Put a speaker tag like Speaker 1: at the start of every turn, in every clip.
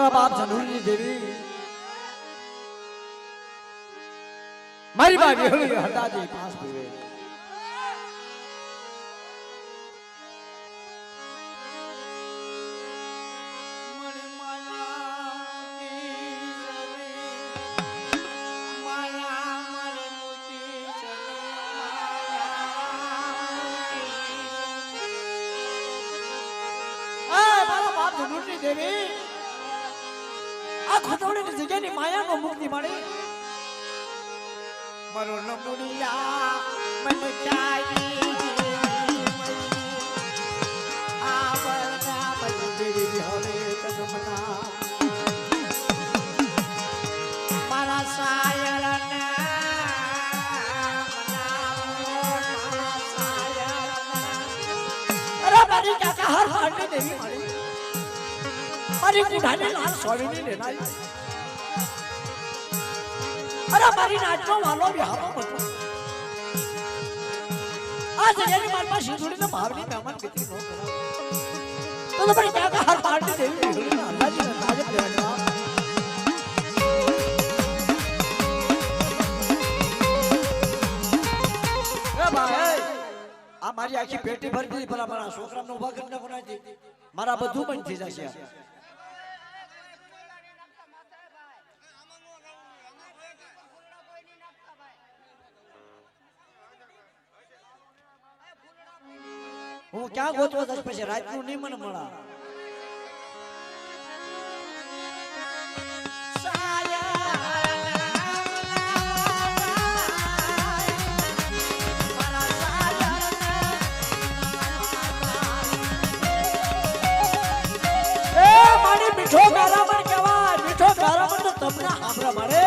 Speaker 1: મારા બાપ જનુની દેવી મારી બા વિહળી હટાજી પાસ પીવે દેવી આ ખોટવડીની જગ્યાની માયાનો મુક્તિ મળે મારો નમુડિયા મન ચાઈ આ વરના મંદિર વિહરે તદમના મારા સાયરના અરે મારી કાકા હર હાડે દેવી મળી મારી કુઢાને લાલ સોવીની લેનાઈ અરે મારી નાચનો વાલો બિહારો હતો આ જગ્યાની માલમાં શિંદુડીનો ભાવની મહેમાન પીતી ન કરાવ તો મારી કાકા હર પાર્ટી દેવી વિહળીના અંદાજી અંદાજે પ્રેરણા એ ભાઈ આ મારી આખી પેટી ભરી દીધી ભલા મારા છોકરાને ઊભા કરી નાખો નાજી મારા બધું બંધ થઈ જશે હું ક્યાં ગોતવો દસ પછી રાતનું નહીં મને મળા મીઠો ગારામણ કહેવાય મીઠો ગારામણ તો તમને સાંભળવા મળે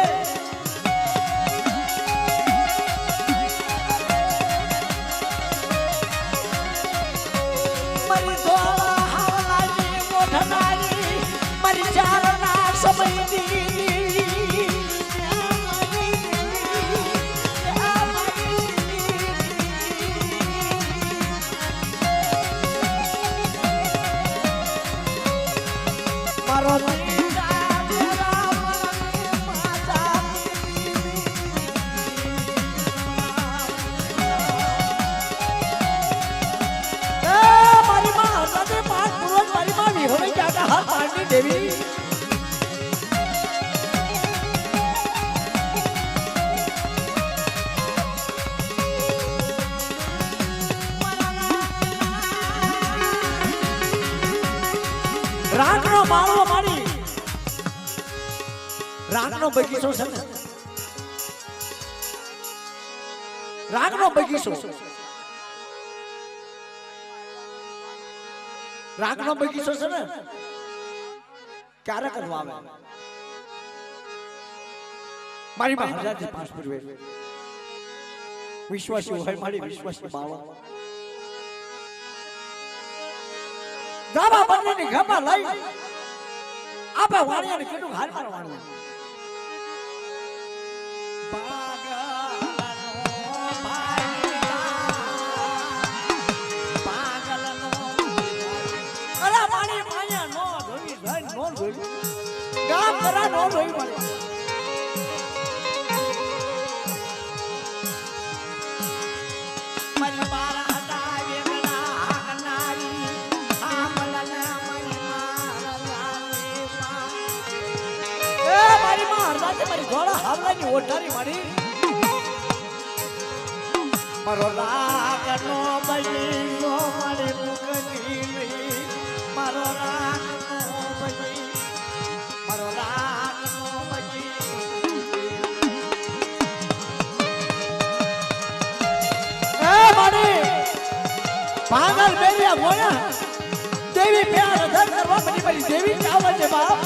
Speaker 1: દેવી રાગનો માળો મારી રાગનો બગીચો છે ને રાગનો બગીચો રાગનો બગીચો છે ને ક્યારે કરવા આવે મારી માં હજારથી પાંચ પૂર્વે વિશ્વાસી હોય મારી વિશ્વાસી બાવા ગાબા બંનેની ગાબા લઈ આપે વાણિયાને કીધું હાલ મારો વાણિયા ગામ કરા નો રોઈ મળે મન મારા હતા વેગના આગનારી આમલના મન મારા એ મારી માં હરદાતે મારી ઘોડા હાવલાની ઓઢારી મારી મારો રાગનો બલીનો મારી મુકની મારો રાગનો બલી મારો રાગનો બલી એ મારી પાગલ બેરિયા બોયા દેવી પ્યાર અધર કરવા બની મારી દેવી ચાવલ છે બાપ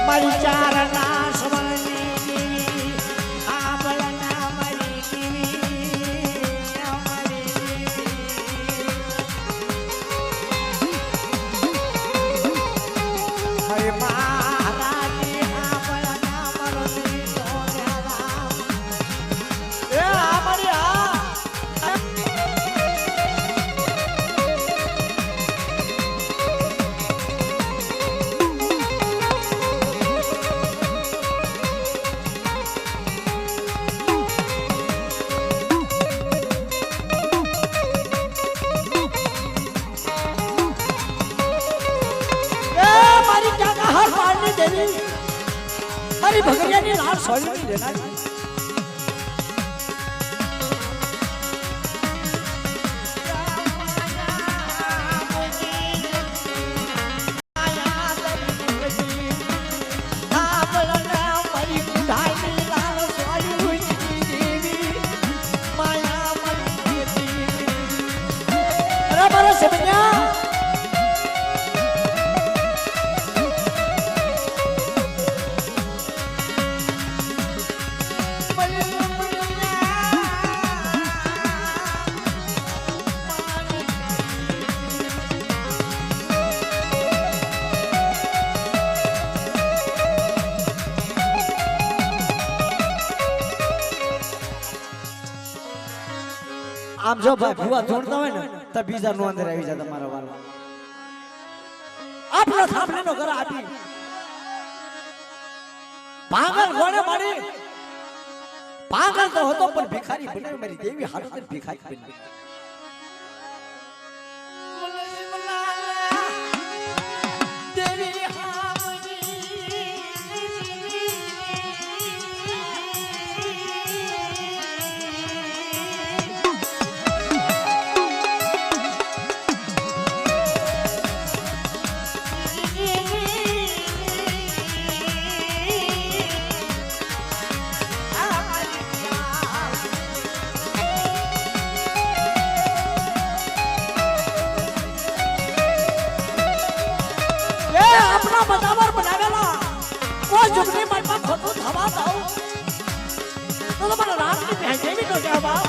Speaker 1: મારી ચારના સવરની દેવી આબળના મારી દેવી અમારી દેવી હરે મહારાજી આબળના મારો દેવી સોન્યા એ અમારી મારી ભગરિયાની લાલ સોળી લેનારી આમ જો ભાઈ ભુવા ધૂણતા હોય ને તો બીજા નો અંદર આવી જાય તમારા વાળા આપણા થાપલે નો ઘર આપી પાગલ ગોળે મારી પાગલ તો હતો પણ ભિખારી બને મારી દેવી હાલત ભિખારી બની બરાબર બનાવેલા કોઈ જુગની મનમાં ખોટું થવા દઉં તો તમારા રાતની ભેંસેવી તો જવાબ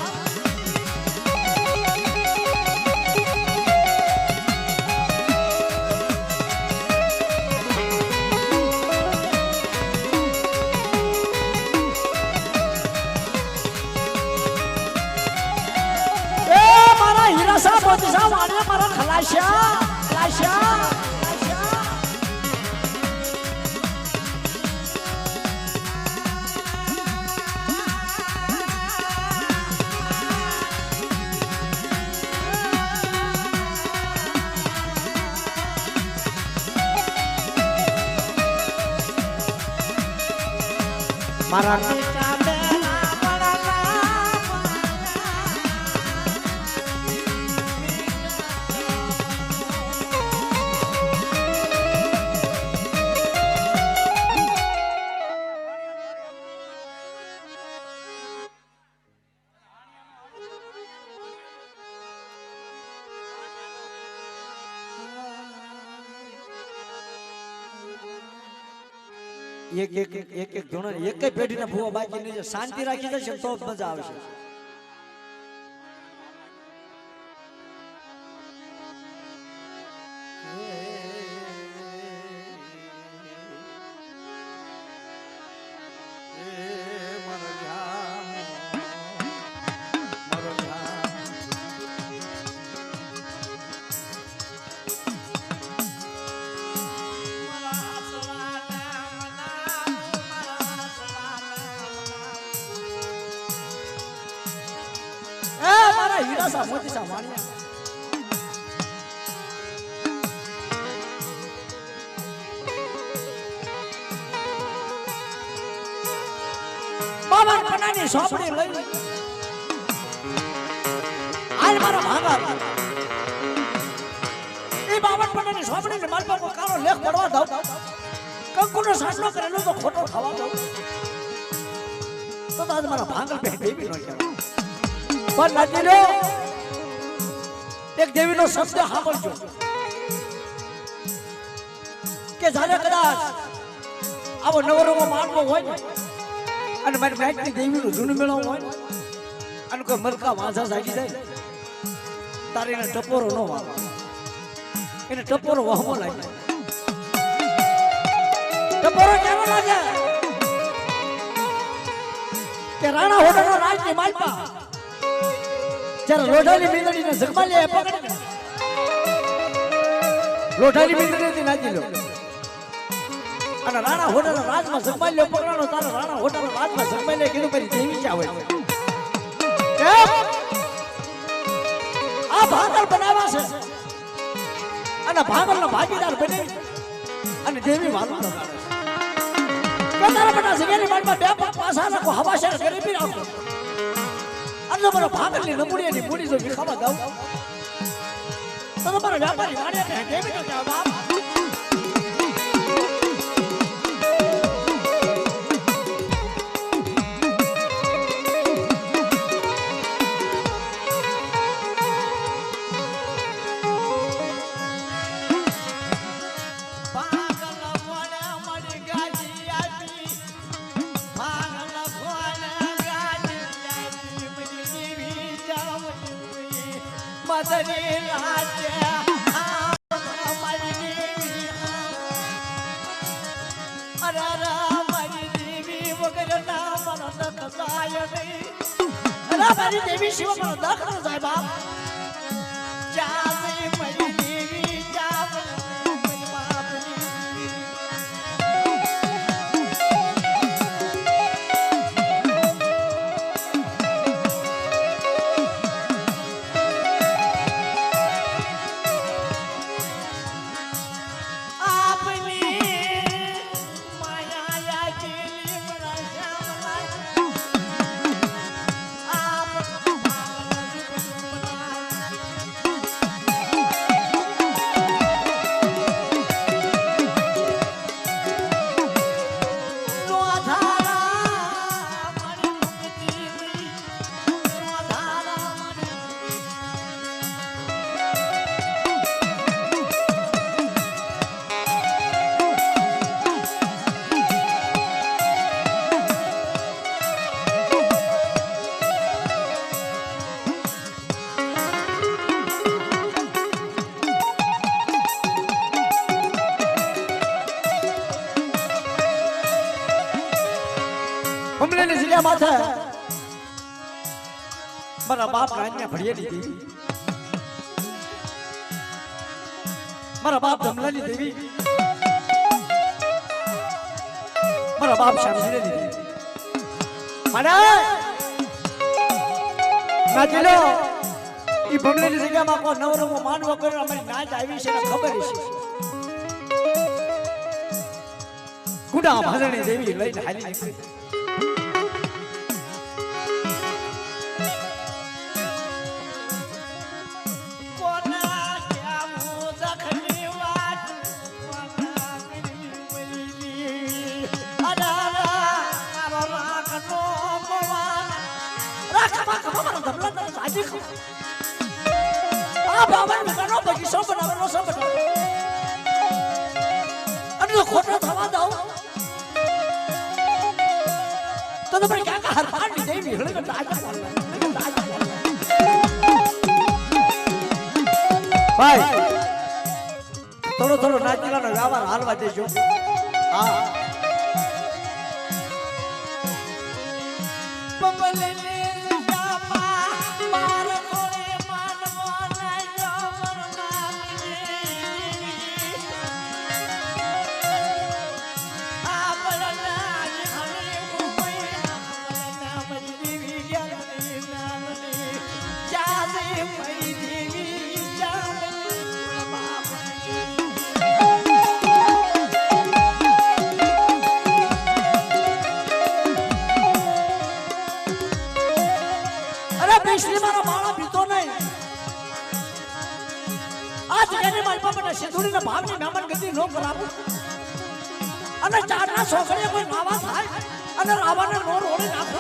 Speaker 1: એ મારા હીરાસા મોતીસા વાળે મારા ખલાસ્યા મારા મીઠા બેના એક ધોરણ એક પેઢીના ભૂવા બાકી નહીં શાંતિ રાખી દેશે તો મજા આવશે હીરાસા મોતીસા વાણિયા બાબા કનાની સોપડી લઈ આજ મારા ભાગા એ બાબા કનાની સોપડી ને મારા પર કાળો લેખ પડવા દઉં કંકુનો સાસલો કરેલો તો ખોટો થવા દઉં તો આજ મારા ભાગલ બે દેવી નો કહેવાય પણ લાજી લો એક દેવીનો શબ્દ સાંભળજો કે જાણે કદાચ આવો નવરોમાં માનવો હોય ને અને મારી માઇકની દેવીનું જૂનું મેળવવું હોય ને અને કોઈ મરકા વાંઝા જાગી જાય તારે એને ટપોરો ન વાળો એને ટપોરો વહમો લાગે ટપોરો કેવો લાગે કે રાણા હોડાનો રાજની માલપા જ્યારે લોઢાની મીંદડીને જગમાલી પકડીને લોઢાની મીંદડીથી નાખી લો અને રાણા હોડાના રાજમાં જગમાલ્યો પકડાનો તારા રાણા હોડાના રાજમાં જગમાલ્યો કીધું મારી દેવી ચા હોય આ ભાગલ બનાવ્યા છે અને ભાગલનો ભાગીદાર બની અને દેવી વાલો લગાડે છે કે તારા બેટા સિંગની માળમાં બે પગ પાછા રાખો હવા શેર ગરીબી રાખો અને મારો ભાગની નમુડીની મૂડી જો વિખાવા દઉં તો તમારો વ્યાપારી વાણિયા કે કેવી તો બાપ મદરી રાજ્યા અરે મારી દેવી વગર ના મને કસાય નહીં અરે મારી દેવી શિવ મને દખ જાય બાપ જાવે મારી દેવી જાવે અમલેની જગ્યા માથે મારા બાપ રાન્યા ભડિયાની દેવી મારા બાપ ધમલાની દેવી મારા બાપ શામજીની દેવી મારા નાચલો ઈ ભમલેની જગ્યામાં કો નવરંગો માનવો કર્યો અમારી નાચ આવી છે ને ખબર છે ગુડા ભાજણી દેવી લઈને હાલી નીકળી ખોટો થવા દઉં તો ભાઈ કાકા હરપાડની દેવી હળે ભાઈ થોડો થોડો નાચીલાનો વ્યવહાર હાલવા દેજો હા સિંધુડીના ભાવની મહેમાન ગતિ નો કરાવું અને ચારના છોકરીએ કોઈ નાવા થાય અને રાવાને નો રોડી નાખો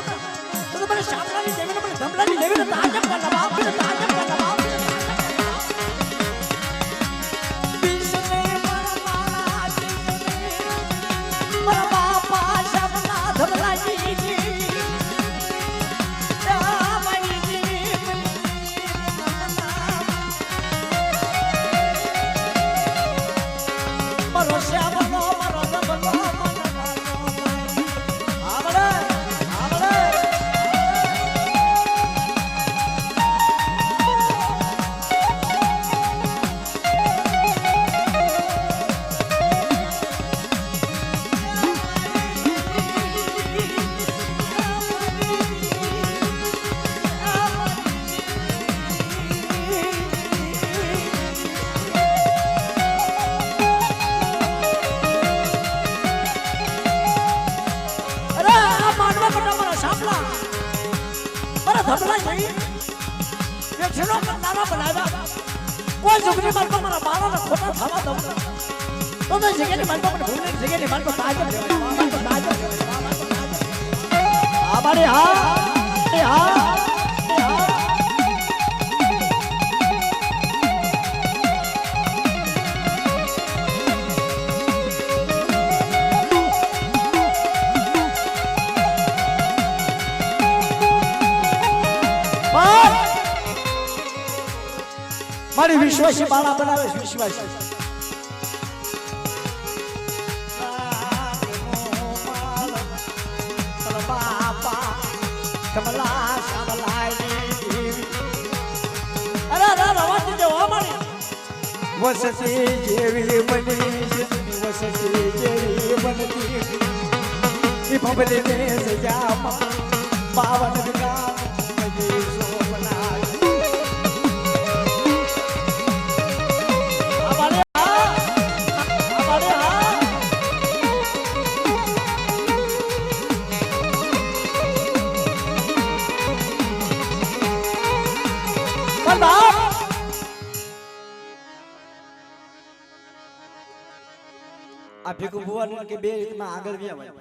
Speaker 1: તો મને શામલાની દેવીને મને ધમલાની દેવીને તાજબ કરના બાપ ને તાજબ કરના બાપ બીસને મારા બાપા શામલા ધમલાજી અરે ધબલા નહીં વેચનો નાના બનાવ્યા કોઈ જુગની માર્કો મારા બાળાને ખોટા થવા દઉં તો જગ્યાની માર્કો મને ભૂલની જગ્યાની માર્કો તાજો આ મારે હા મારી વિશ્વાસી બાળા બનાવે છે વિશ્વાસી બાપા કમલા સામલાઈ અરે રવાજી દેવા મારી વસતી જેવી બની વસતી જેવી બનતી એ ભબલે ને સજામાં પાવન ગામ મજી સોમના આ ભેગું ભુવાનું કે બે રીતમાં આગળ વ્યા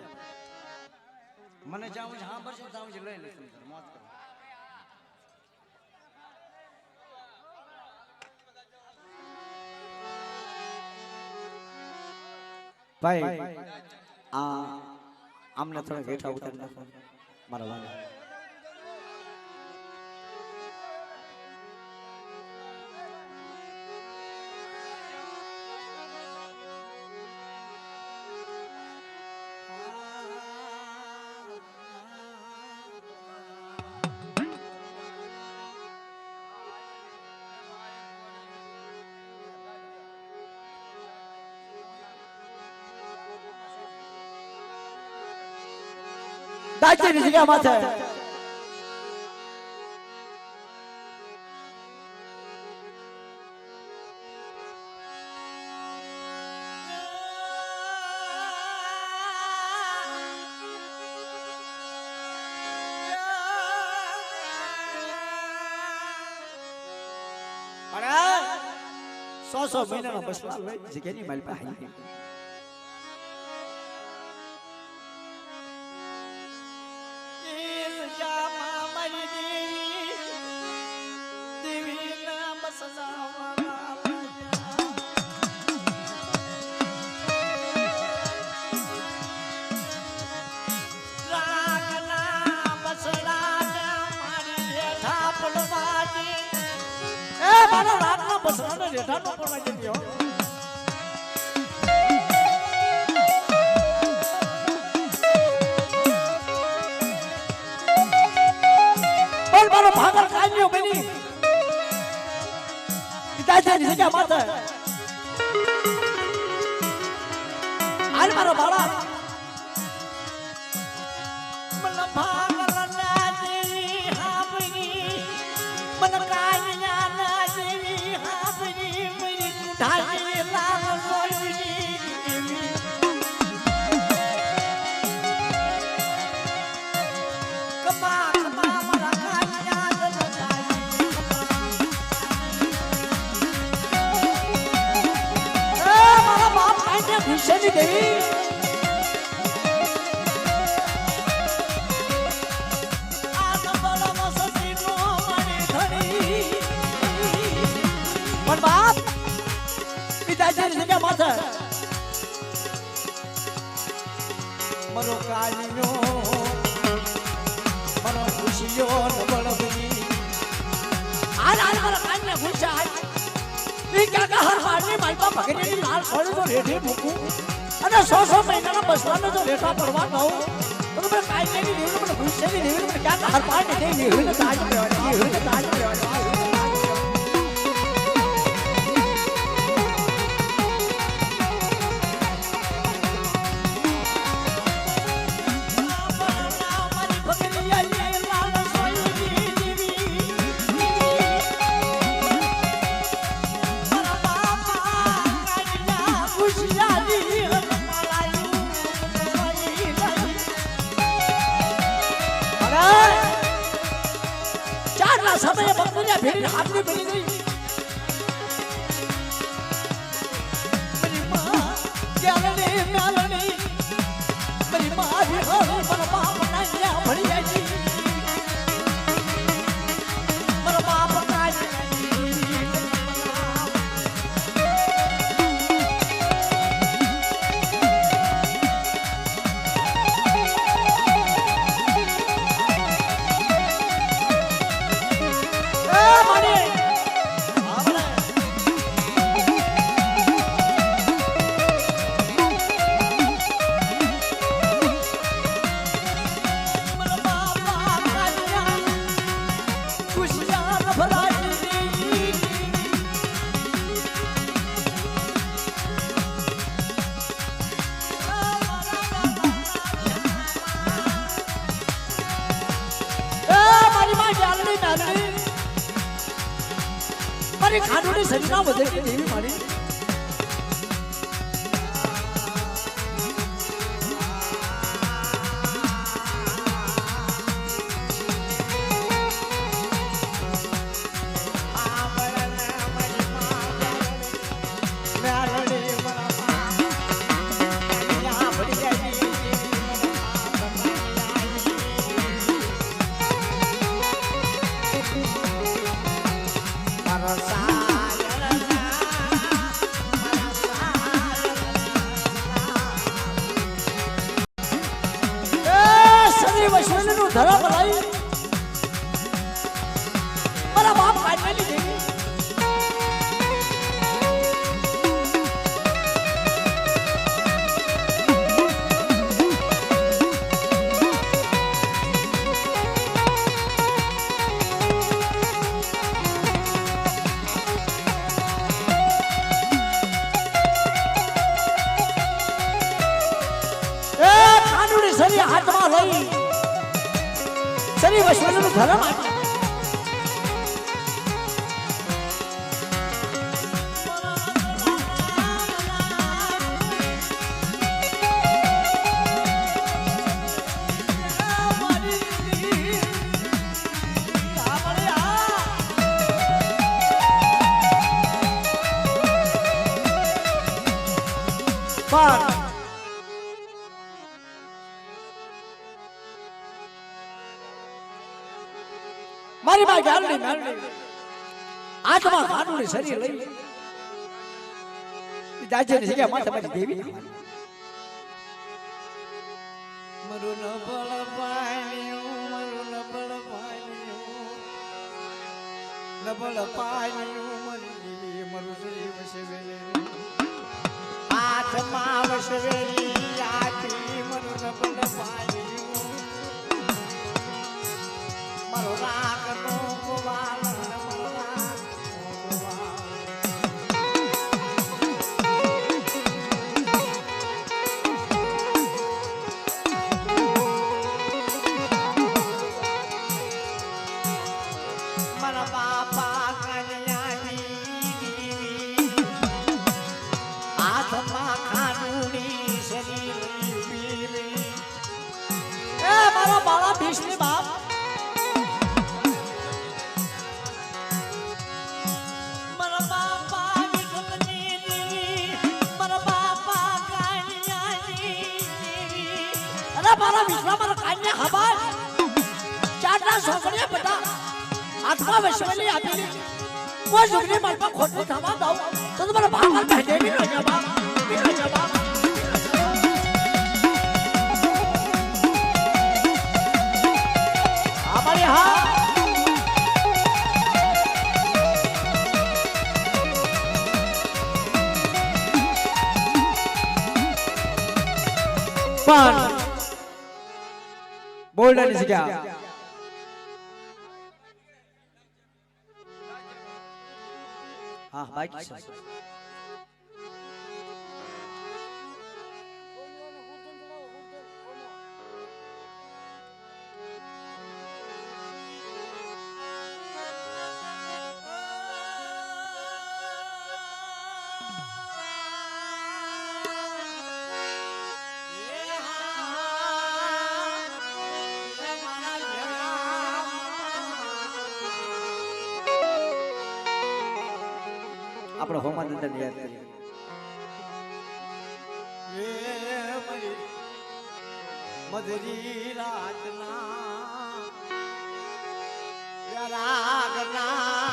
Speaker 1: મને જાવું છે હા બસ જાવું છે લઈ લે મોત કરો ભાઈ આમને થોડા ઘેઠા ઉતારી નાખો મારા વાલા દાચીની જગ્યા માથે સો મહિનાનો બસલા જગ્યાની મારી પાસે જેઠાનો પડવા જતી હો પણ મારો ભાગર કાન્યો બની દાદાની જગ્યા માથે હાલ મારો બાળા મને ભાગર ના દેવી હાબની મને કાન્યા ના દેવી હાબની મરી ઢાલી લાલ સોયની કમા કમા મારા કાન્યા દલતાઈ મારા બાપ કાન્યા ભૂષેની દેવી પણ બાપ પિતાજીની જગ્યા માથે મરો કાલિયો મરો ખુશીયો નબળવી હાલ હાલ મારા કાનને ખુશા ઈ કાકા હર મારની માલપા ભગરીની લાલ સોળી તો રેઠે મૂકું અને 100 મહિનાના બસવાનો જો રેઠા પડવા દઉં તો મને કાયની દેવી મને ખુશીની દેવી મને કાકા હર પાણી દેવી હોય તાજ રહેવાની હોય તાજ રહેવાની ચારના સમયે ભક્તિને ભેડી હાથની મળી ગઈ મારી માં ક્યાલની મ્યાલની મારી માં વિહોર પર બાપ ના ભળી આવી મારા બાપ મારી ખાનોની સજના વધે કે દેવી મારી ધરા ભલાઈ મારા બાપ કાઢેલી દેવી ખાનુડી સરી હાથમાં લઈ સરી વૈષ્ણવનું ધર્મ મારી માં ગાલડી ગાલડી આત્મા ખાનુની શરીર લઈ જાજેની જગ્યા માં તમારી દેવી મરું ન બળ પાણ્યું મરું ન બળ પાણ્યું ન બળ પાણ્યું મરી મરું શરીર વસવેલી આત્મા વસવેલી આથી મરું ન બળ પાણ્યું મારો રાગ નો ગોવાલ મારા બાપા કન્યાની હાથમાં ખાનુની શરીર પીલી એ મારા બાળા ભીષ્મી બાપ મારા વિશ્વા મારા કાન્યા ખબર ચારના છોકરીએ બધા હાથમાં વસવેલી આપેલી કોઈ છોકરી મારા ખોટું થવા દઉં તો તમારા ભાગલ ભેટે બી ન જવા અમારી હા પણ બોલવાની જગ્યા હા બાકી છે આપણે હોમાનંદને યાદ કરીએ. મધરી રાતના રાગના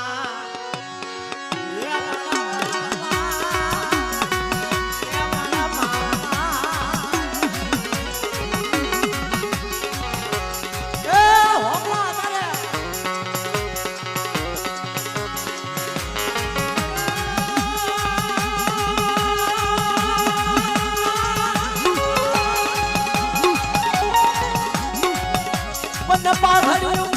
Speaker 1: પાઘડ્યું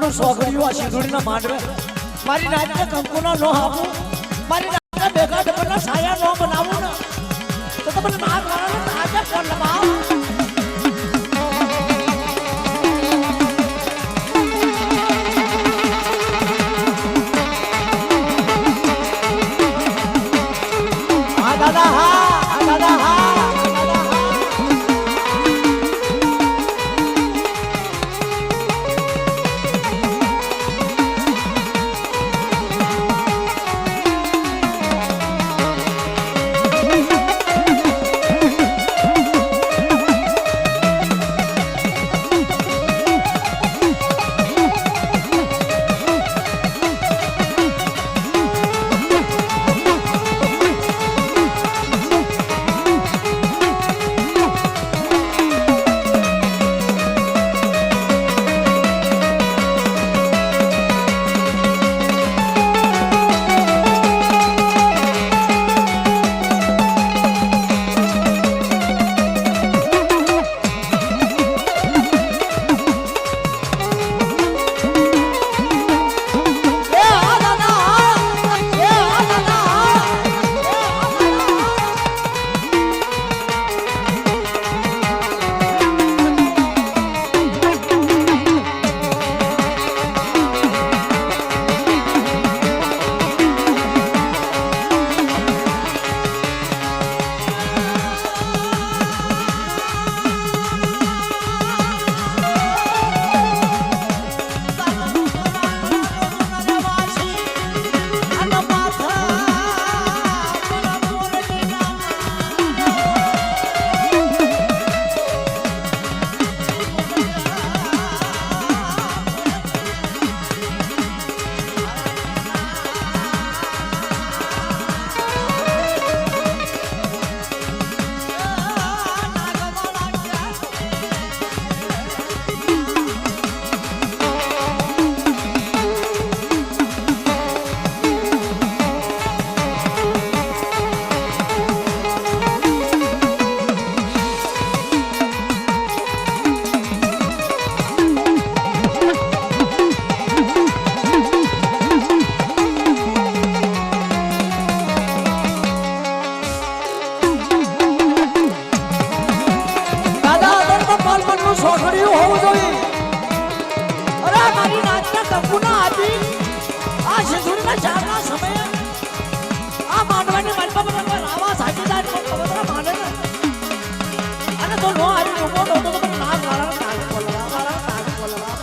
Speaker 1: નો સોગડીઓ આ સિંધુડીના માંડવે મારી નાચને કંકુના નો આપું મારી નાચને બેગા ડબલના સાયા નો બનાવું ને તો તમને નાક વાળાને આજે કોણ લગાવ દાદા હા દાદા હા સોગડીયું હોવું જોઈએ અરે મારી નાચના કંકુના આપી આ સિંધુડીના ચારના સમયે આ માંડવાની મંડપ પર આવા સાચીદાર ખબર માને ને અને તો નો આવી રૂપો તો મને નાક વાળા નાક બોલવા વાળા નાક બોલવા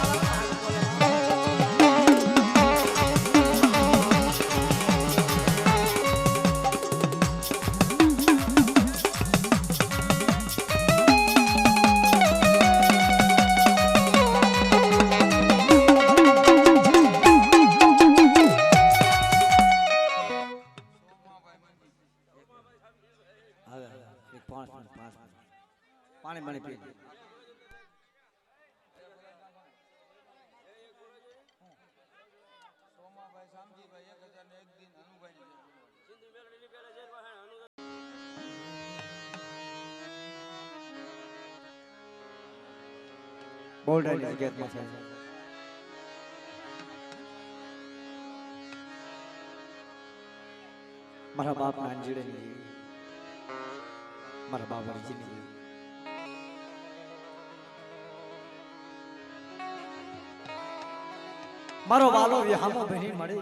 Speaker 1: પાણી પાણી પી બોલ્ડ ગેટમાં છે મારા બાપ નાનજીડે નહીં મારા બાપ વરજી નહીં મારો વાલો વિહામો બહેની મળી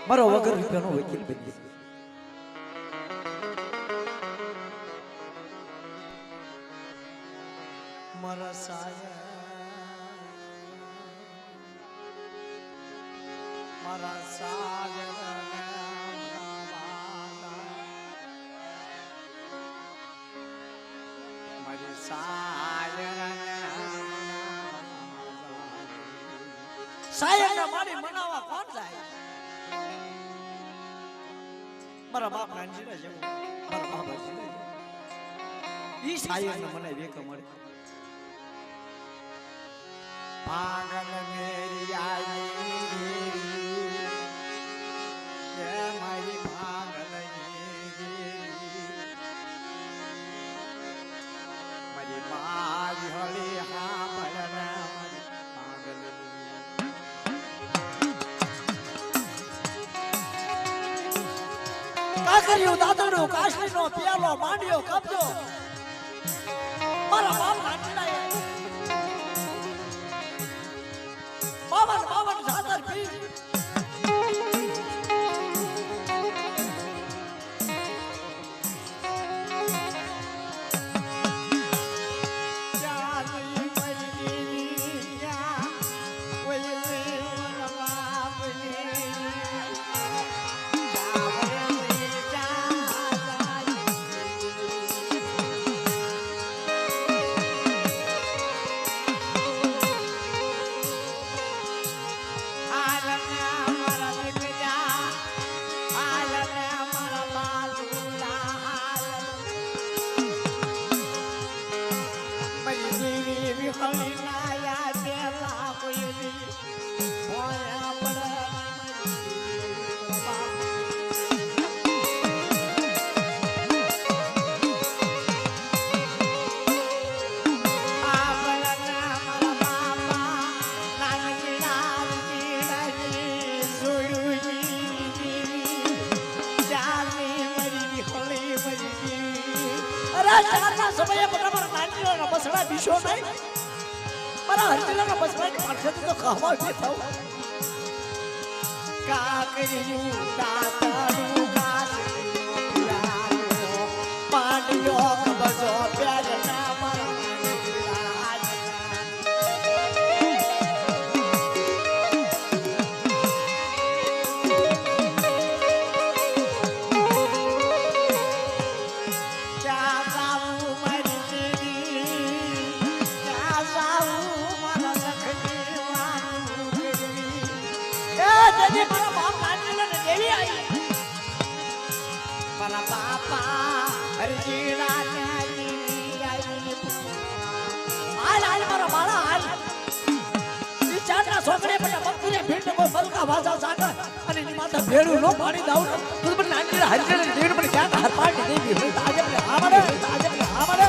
Speaker 1: મારો વગર રૂપિયાનો વકીલ બની મારા સાયા મારા સાયા સાયરના મારી મનાવા કોણ જાય મારા બાપ નાનજીને જેવું મારા બાબાજીને ઈ સાયરને મને વેક મળે પાગલ મેરી આઈ એ મારી પાગલ પિચકારીઓ દાદરડું કાશલીનો પિયાલો માંડ્યો કબજો મારા બાપ નાટલાય 52 સાદર પી ચારના સમયે તમારા નાનીનો બસડા બીશો નહીં મારા હરજીલાના બસડાની પાછળથી તો ખાવા ઉભી થાવ કાકરિયું તાતડું કાસરિયું પાડ્યો કબજો પ્યારના મારા ભેડું નો પાણી દાઉ તું પણ નાની હરજે દેવ પણ ક્યાં હાર પાડી દેવી આજે આમરે આમરે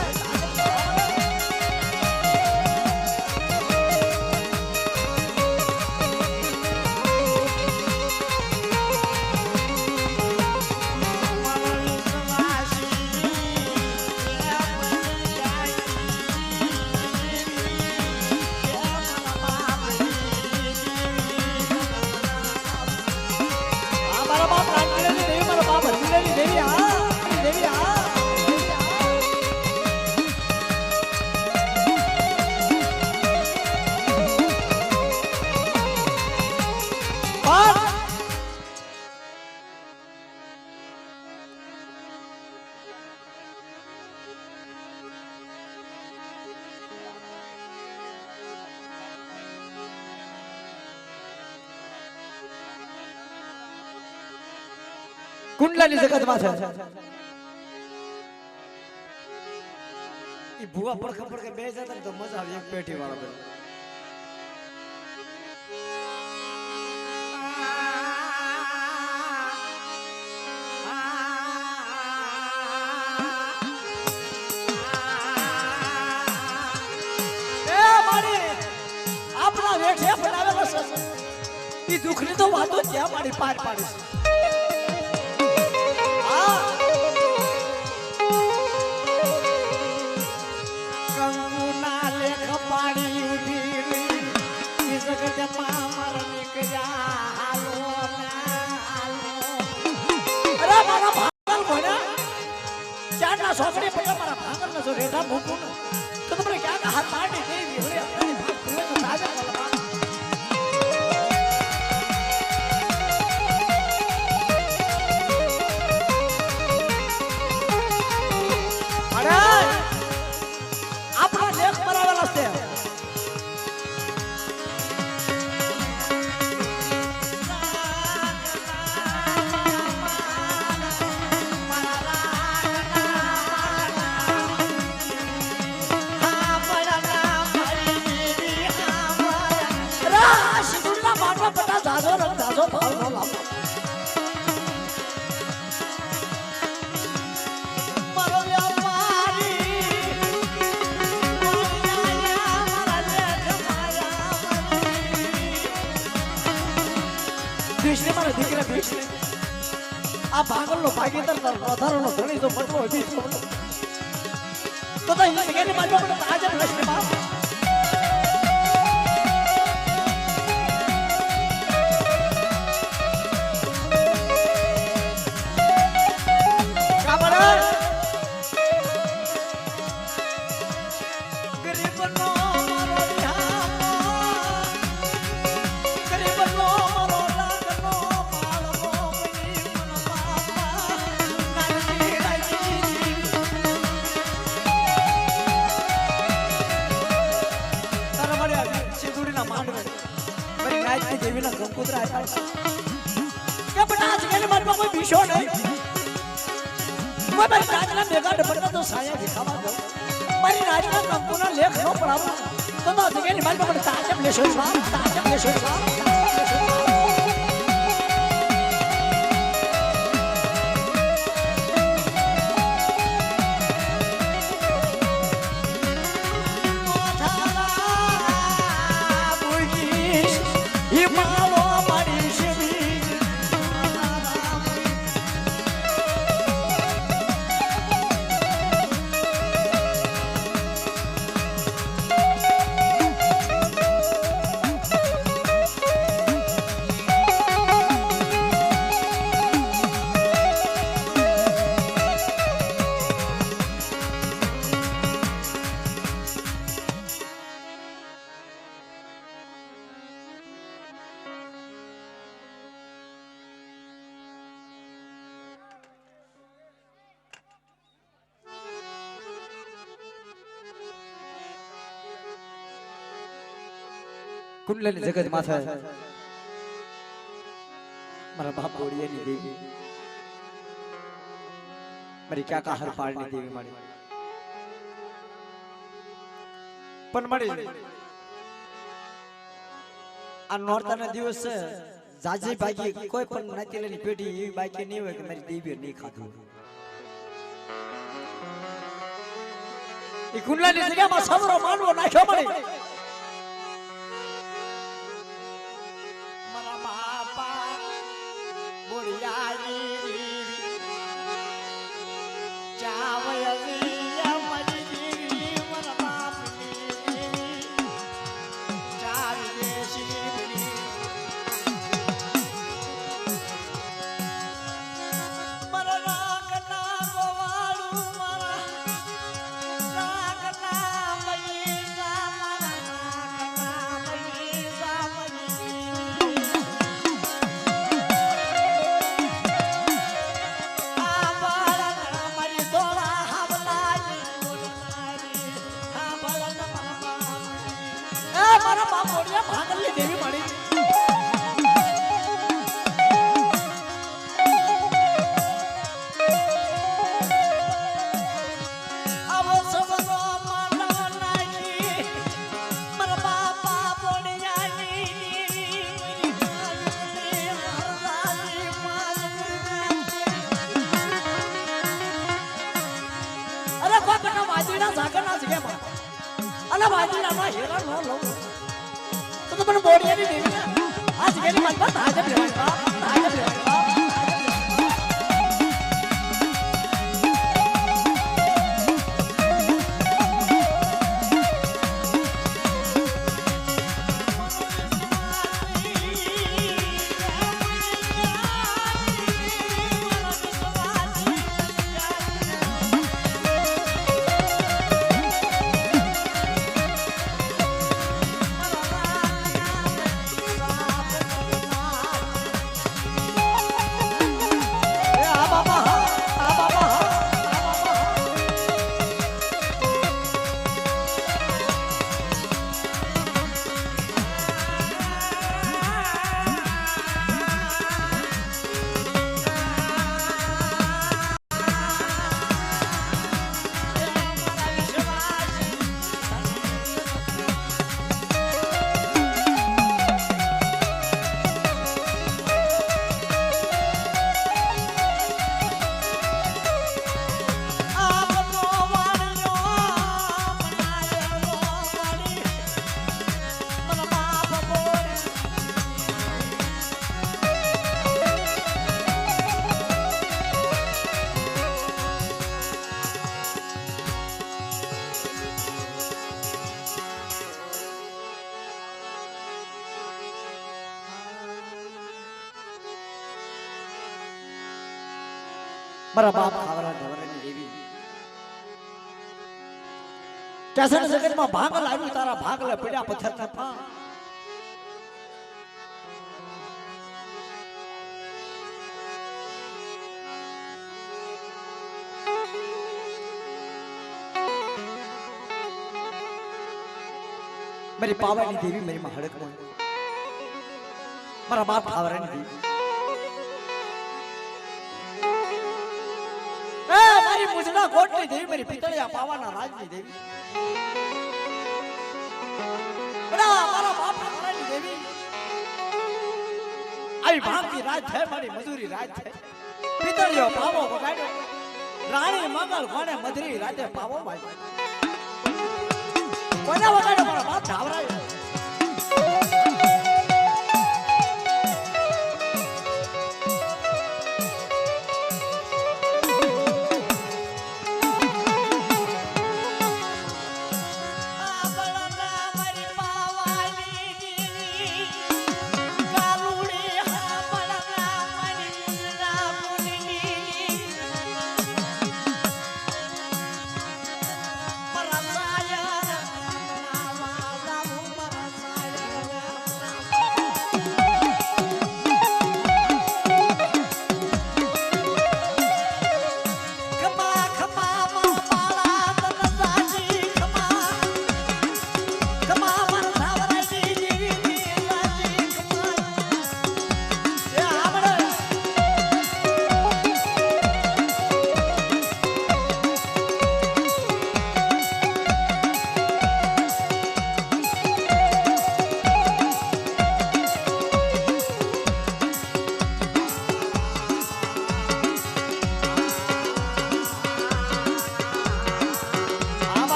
Speaker 1: કુંડલાની જગતમાં છે ઈ ભૂવા પડખે બે જતા ને તો મજા આવે એક પેટી વાળો બે આપણા વેઠે બનાવેલો છે ઈ દુખની તો વાતો ક્યાં મારી પાર પાડી છે છોકરી પર મારા ભાગર ન જો રેઠા મૂકું તો તમને ક્યાં હાથ પાડી દેવી હવે આપણી ભાગ પૂરે તો તાજા બોલવા અરે આપણા લેખ મરાવેલા છે આ ભાગલનો ભાગીદાર વધારાનો ધણી તો બદલો હતી તો એ સગેની મારવા પડે આજે પ્રશ્ન બાપ મારી રાજના કંકુના લેખ નો પડાવો તો જગ્યાની મારી પાસે તાજબ લેશો તાજબ લેશો કુંડલની જગત માથે મારા બાપ બોડિયાની દેવી મારી કાકા હરપાળની દેવી મારી પણ મારી આ નોરતાના દિવસ છે જાજી ભાગી કોઈ પણ નાચેલાની પેઢી એવી બાકી નહીં હોય કે મારી દેવીએ નહીં ખાધું એ કુંડલાની જગ્યામાં સવરો માનવો નાખ્યો મળી મારા બાપ ખાવરા ઢવરાની દેવી કેસર જગતમાં ભાગલ આવ્યું તારા ભાગલે પડ્યા પથ્થરના પાન मेरी पावानी देवी मेरी मां हड़क में मारा बाप खावरानी देवी ए मारी मुजना कोटनी देवी मेरी पितळिया पावाना राजनी देवी बड़ा मारा बाप खावरानी देवी आई भागती राज है मारी मजूरी राज है पितळियो पावो बगाड्यो राणी मंगल कोने मधुरी राते पावो भाई कोना वगाड्यो मारा बाप ढावरायो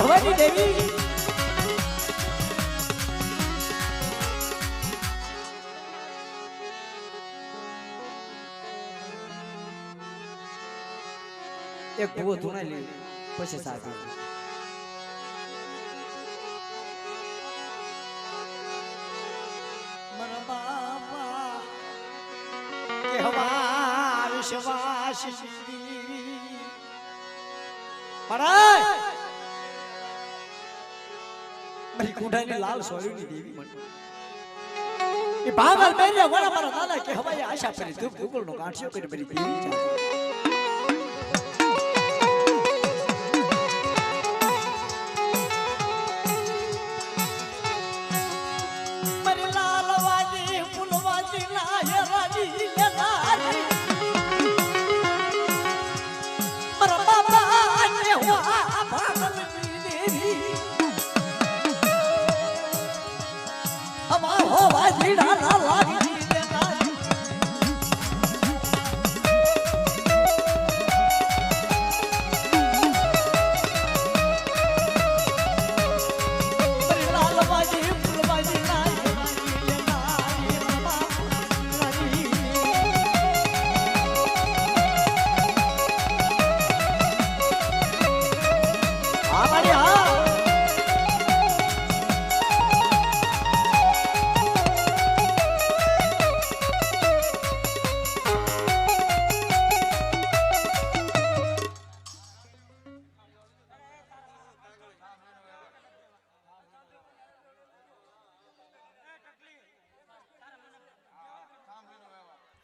Speaker 1: भवानी देवी एक भूવો ધૂણા લે પછી સાચી મારા બાપા કેવા વિશ્વાસી પરાય મારી કુંડાની લાલ સોળીની દેવી મને એ ભાગલ બેરિયા વાળા મારા દાદા કે હવાઈ આશા કરી ધૂપ ધૂકળનો ગાંઠિયો કરી મારી દેવી ચાલે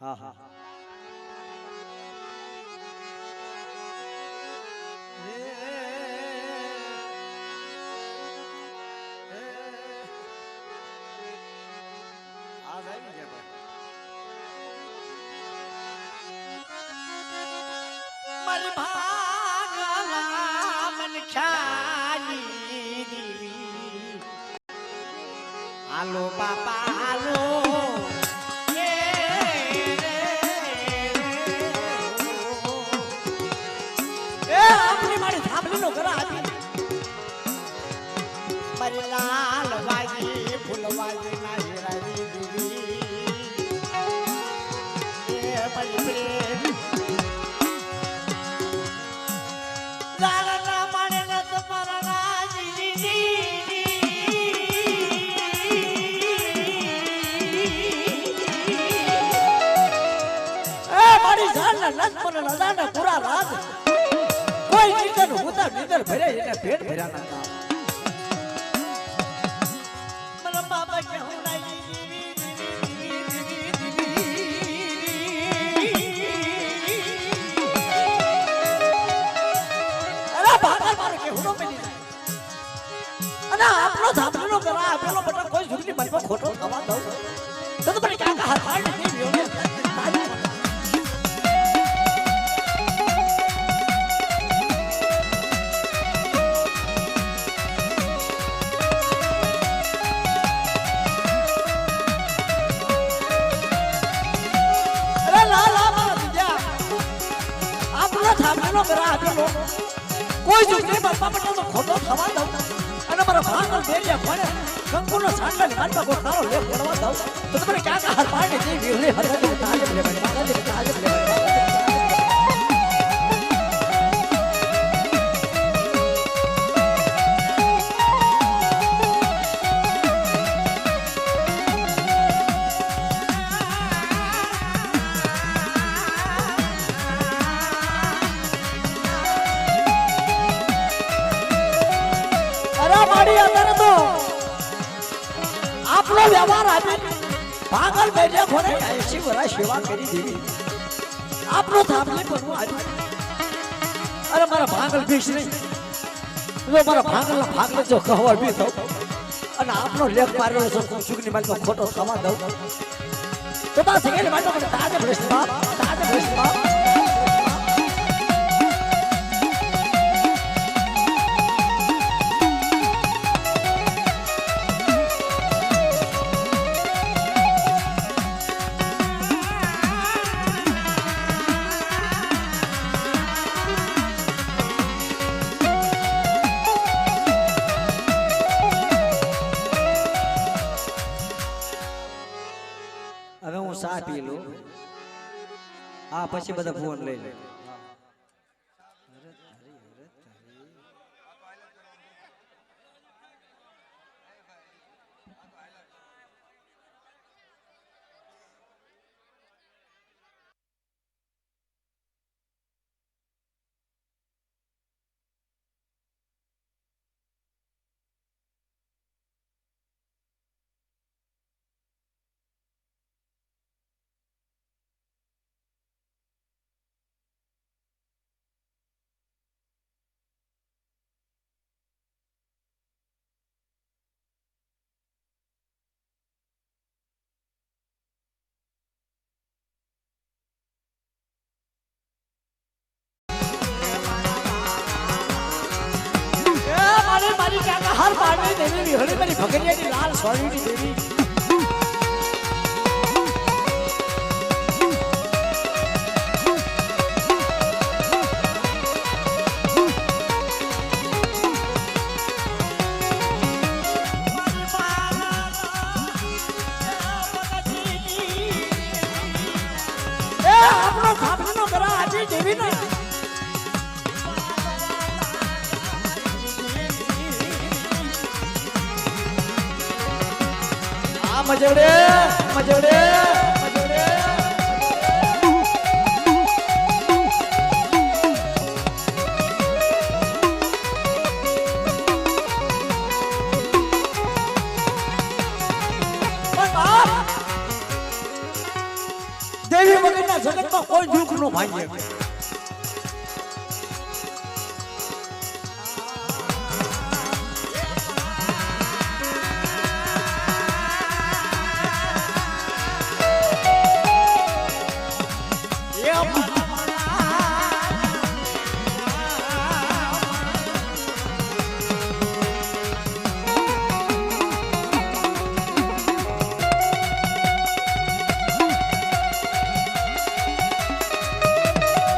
Speaker 1: हाँ हाँ आलो पापा आलो अपनी मारी थापली नो करा મારી લાલ વાજી ફૂલવાજી ના હીરાની દીવી એ મારી પ્રેમ લાલના માણે ન તમારા રાજી એ મારી જાનના લખમણ લડાના પૂરા રાત કોઈ નીતર હોતા નીતર ભરે એને પેટ ભર્યા ના કામ મને બાબા કે હું અરે ભાગલ મારો કે હુનો પેલી અને આપણો ધામનો કરા આપેલો બટા કોઈ સુખની મનમાં ખોટો થવા દઉં તો મને કાકા હાથ પાડ દે વ્યોને કોઈ સુખની બાપા બટા તો ખોટો થવા દઉં અને મારા ભાગલ દેરિયા ભણે કંકુનો સાંડલ કાઢવા કો તારો લેખ પડવા દઉં તો તમે ક્યાં કા હાર પાડે જે વિહલે હરદે તાજે લે તાજે લે આપણો વ્યવહાર આપે પાગલ બેઠે ખોરે 80 વર્ષ સેવા કરી દેવી આપણો થાપલી બનવું આવી અરે મારા ભાગલ ભીશ નહીં જો મારા ભાગલના ભાગલે જો કહવા બી થઉં અને આપણો લેખ મારેલો છે સુખની માલમાં ખોટો થવા દઉં તો બસ એની માટે મને તાજે ભ્રષ્ટ બાપ હવે હું સા પી લઉં આ પછી બધા ફોન લઈ લે हर पाड़ने देवी विहड़ी मेरी भगनिया की लाल सोनी की देवी अपना खापनो करा आज देवी ना मजोड़े मजोड़े मजोड़े देवी वगैरह जगत में कोई दुख नो भाई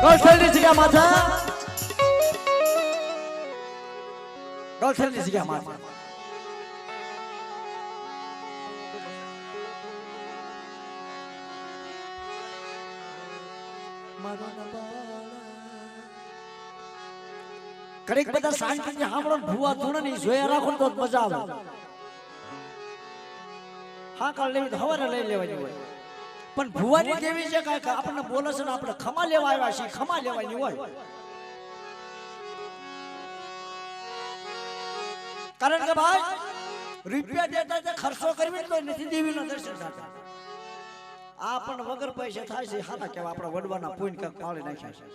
Speaker 1: ગૌશાળની જગ્યા માથા ગૌશાળની જગ્યા માથા મારો કરેક બધા શાંતિથી સાંભળો ભૂવા ધૂણ ની જોયા રાખો તો મજા આવે હા કાલ લેવી હવારે લઈ લેવાની હોય પણ ભૂવાની કેવી છે કે આપણને બોલે છે ને આપણે ખમા લેવા આવ્યા છીએ ખમા લેવાની હોય કારણ કે ભાઈ રૂપિયા દેતા તે ખર્ચો કરવી તો નથી દેવીનો દર્શન થતા આ પણ વગર પૈસા થાય છે હાતા કેવા આપણા વડવાના પૂન કે પાળી નાખ્યા છે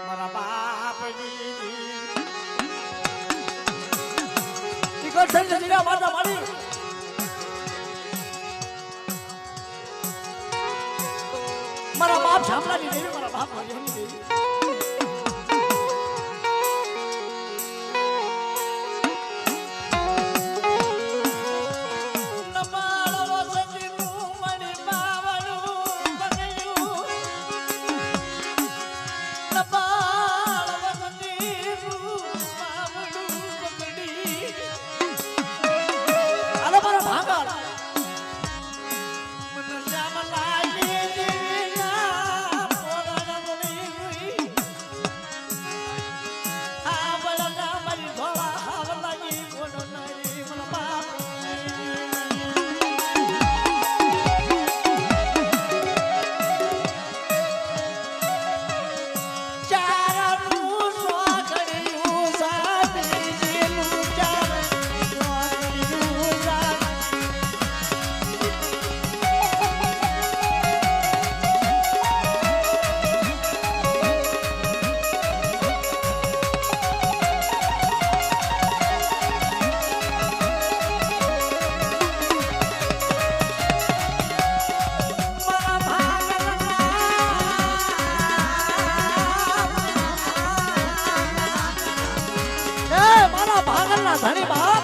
Speaker 1: મારા બાપની ટિકટ થઈ જતી માતા મારી મારા બાપ શામળાની દેવી મારા બાપ હરિયાની દેવી ધણી બાપ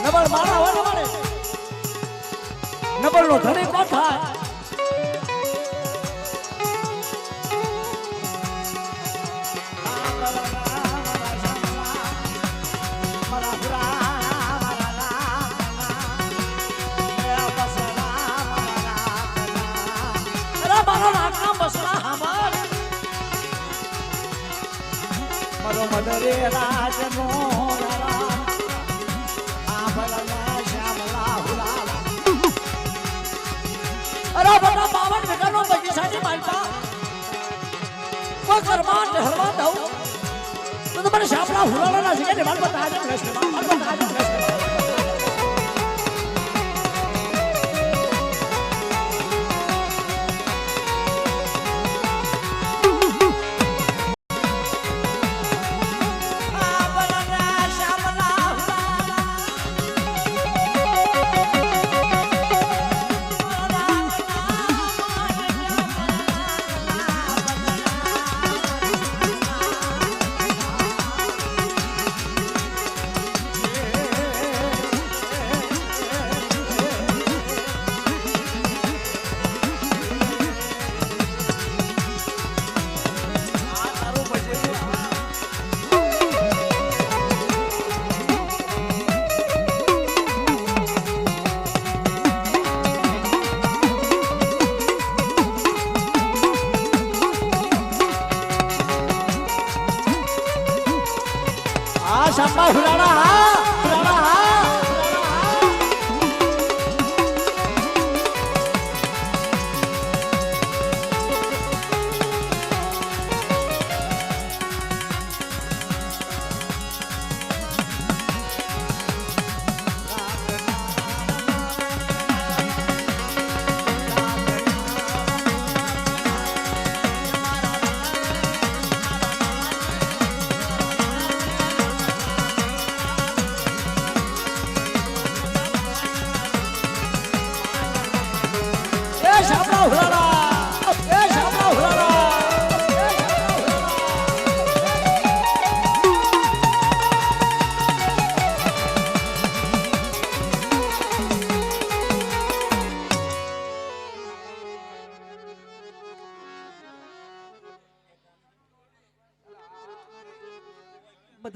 Speaker 1: નબળ મારા હોય મારે નબળ નો ધણી કોણ થાય મદરે રાજનો અરે બટા બાવન બેટાનો બગીચાની માલપા કોઈ કરમાટ હરવા દઉં તો તમારે શાપલા હુલાળાના છે કે માલ બતા આજે રહેશે માલ બતા આજે રહેશે શાપા હુલાળા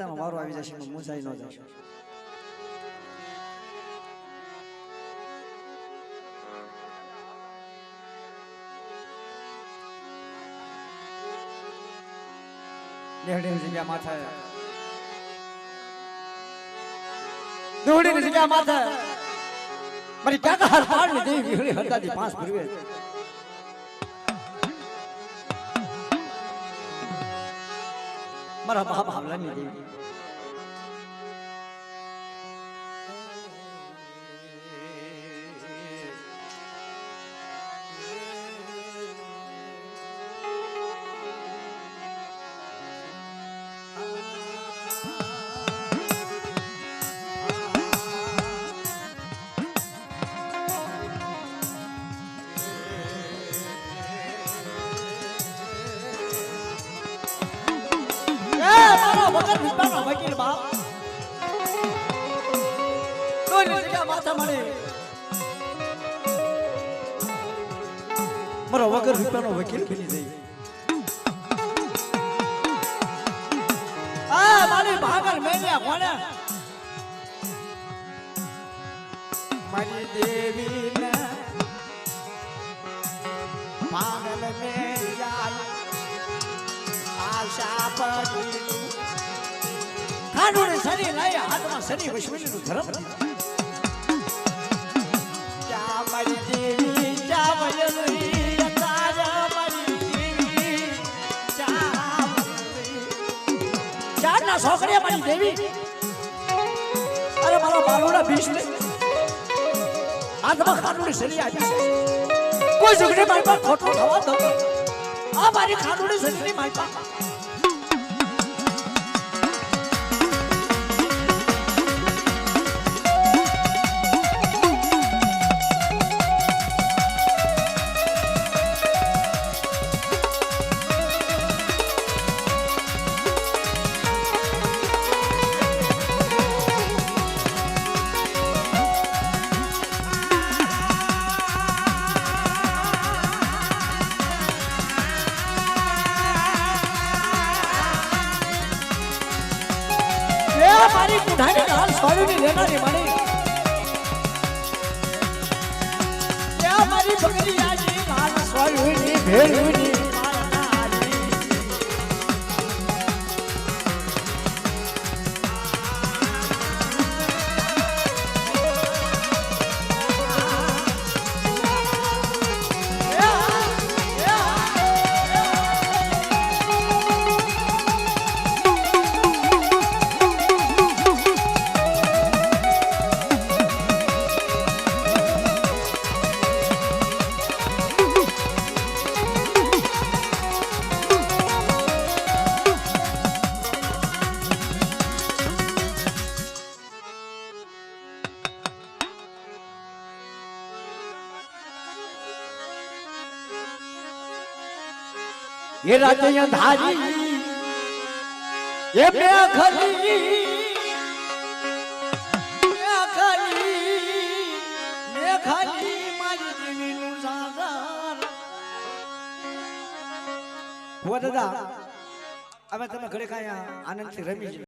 Speaker 1: કથામાં વારો આવી જશે મૂંઝાઈ ન જશે. જગ્યા માથે દોડીની જગ્યા માથે મારી કાકા હાર પાડની દેવી વિહળી હરદાદી પાંચ ફરવે મારા બાપ હાવલાની દેવી વકીલ બાપ માથા મળે મારો વગર રૂપિયાનો વકીલ બની જાય. આ મારી ભાગલ મેલ્યા કોને મારી દેવી ને ભાગલ મેલ્યા આશા પડી ખાડું શરીર લઈ હાથમાં શનિ વૈશ્વનું ધર્મ ક્યાં મારી દેવી ક્યાં વયલી તારા મારી દેવી ચારના છોકરીએ મારી દેવી અરે મારો બાલુડા ભીષ લે હાથમાં ખાડું શરીર આપી છે કોઈ છોકરી મારી પાસે ખોટું થવા દો આ મારી ખાડું શરીરની મારી પાસે મારી કુઠાની હાલ સ્વામીની લેનારી મારી ત્યાં મારી બકરી આજી હાલ સ્વામીની ભેળની ये रात अंधारी ये बेखली मारी देवीનું સાગર દાદા અમે તમે ઘરે કાંઈ આનંદથી રમી